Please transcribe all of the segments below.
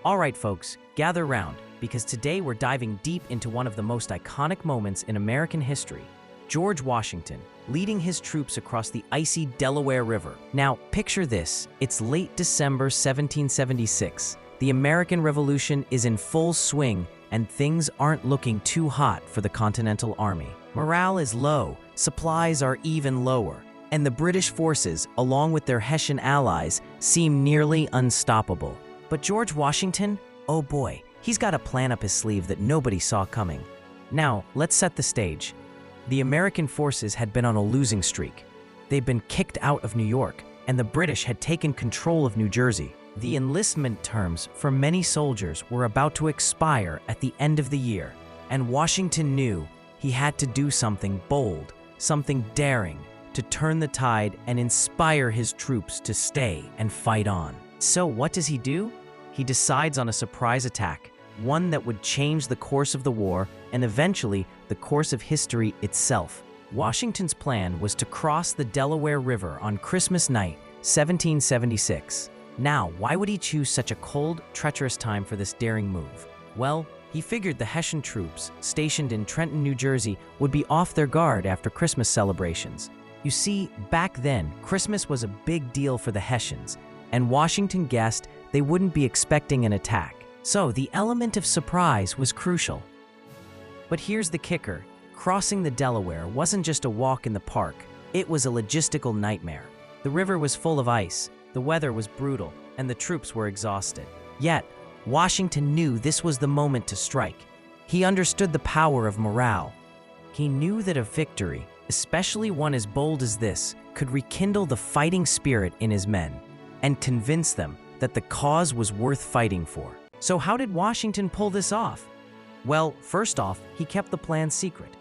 All right, folks, gather round, because today we're diving deep into one of the most iconic moments in American history, George Washington, leading his troops across the icy Delaware River. Now, picture this. It's late December 1776. The American Revolution is in full swing, and things aren't looking too hot for the Continental Army. Morale is low, supplies are even lower, and the British forces, along with their Hessian allies, seem nearly unstoppable. But George Washington? Oh boy, he's got a plan up his sleeve that nobody saw coming. Now, let's set the stage. The American forces had been on a losing streak. They'd been kicked out of New York, and the British had taken control of New Jersey. The enlistment terms for many soldiers were about to expire at the end of the year, and Washington knew he had to do something bold, something daring, to turn the tide and inspire his troops to stay and fight on. So what does he do? He decides on a surprise attack, one that would change the course of the war and eventually the course of history itself. Washington's plan was to cross the Delaware River on Christmas night, 1776. Now, why would he choose such a cold, treacherous time for this daring move? Well, he figured the Hessian troops stationed in Trenton, New Jersey would be off their guard after Christmas celebrations. You see, back then, Christmas was a big deal for the Hessians, and Washington guessed they wouldn't be expecting an attack. So the element of surprise was crucial. But here's the kicker. Crossing the Delaware wasn't just a walk in the park. It was a logistical nightmare. The river was full of ice, the weather was brutal, and the troops were exhausted. Yet, Washington knew this was the moment to strike. He understood the power of morale. He knew that a victory, especially one as bold as this, could rekindle the fighting spirit in his men and convince them that the cause was worth fighting for. So how did Washington pull this off? Well, first off, he kept the plan secret.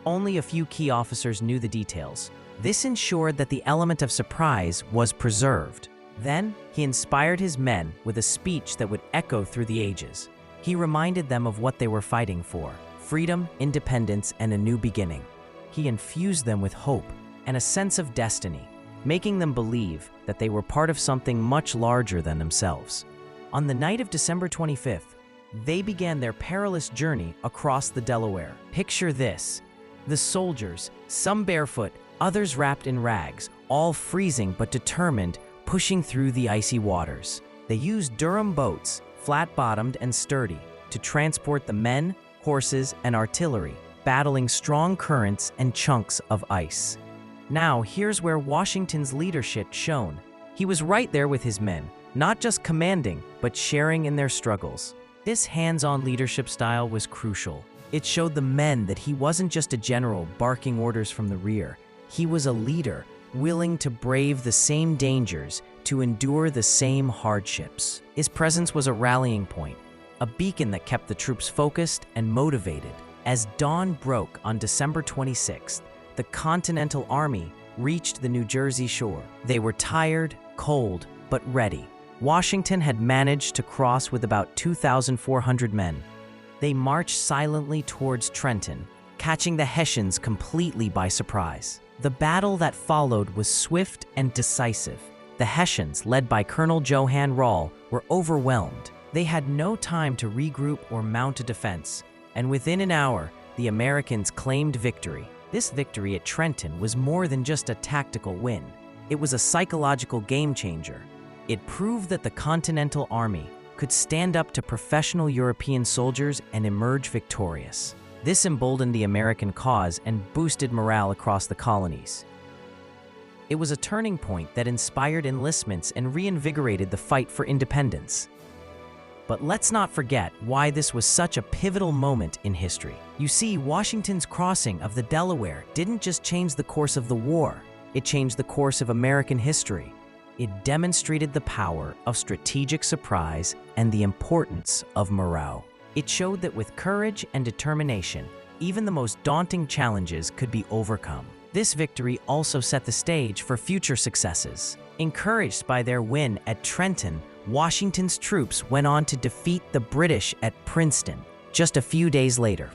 Only a few key officers knew the details. This ensured that the element of surprise was preserved. Then, he inspired his men with a speech that would echo through the ages. He reminded them of what they were fighting for: freedom, independence, and a new beginning. He infused them with hope and a sense of destiny, making them believe that they were part of something much larger than themselves. On the night of December 25th, they began their perilous journey across the Delaware. Picture this: the soldiers, some barefoot, others wrapped in rags, all freezing but determined, pushing through the icy waters. They used Durham boats, flat-bottomed and sturdy, to transport the men, horses, and artillery, battling strong currents and chunks of ice. Now, here's where Washington's leadership shone. He was right there with his men, not just commanding, but sharing in their struggles. This hands-on leadership style was crucial. It showed the men that he wasn't just a general barking orders from the rear. He was a leader, willing to brave the same dangers, to endure the same hardships. His presence was a rallying point, a beacon that kept the troops focused and motivated. As dawn broke on December 26th, the Continental Army reached the New Jersey shore. They were tired, cold, but ready. Washington had managed to cross with about 2,400 men. They marched silently towards Trenton, catching the Hessians completely by surprise. The battle that followed was swift and decisive. The Hessians, led by Colonel Johann Rall, were overwhelmed. They had no time to regroup or mount a defense, and within an hour, the Americans claimed victory. This victory at Trenton was more than just a tactical win. It was a psychological game changer. It proved that the Continental Army could stand up to professional European soldiers and emerge victorious. This emboldened the American cause and boosted morale across the colonies. It was a turning point that inspired enlistments and reinvigorated the fight for independence. But let's not forget why this was such a pivotal moment in history. You see, Washington's crossing of the Delaware didn't just change the course of the war, it changed the course of American history. It demonstrated the power of strategic surprise and the importance of morale. It showed that with courage and determination, even the most daunting challenges could be overcome. This victory also set the stage for future successes. Encouraged by their win at Trenton, Washington's troops went on to defeat the British at Princeton just a few days later.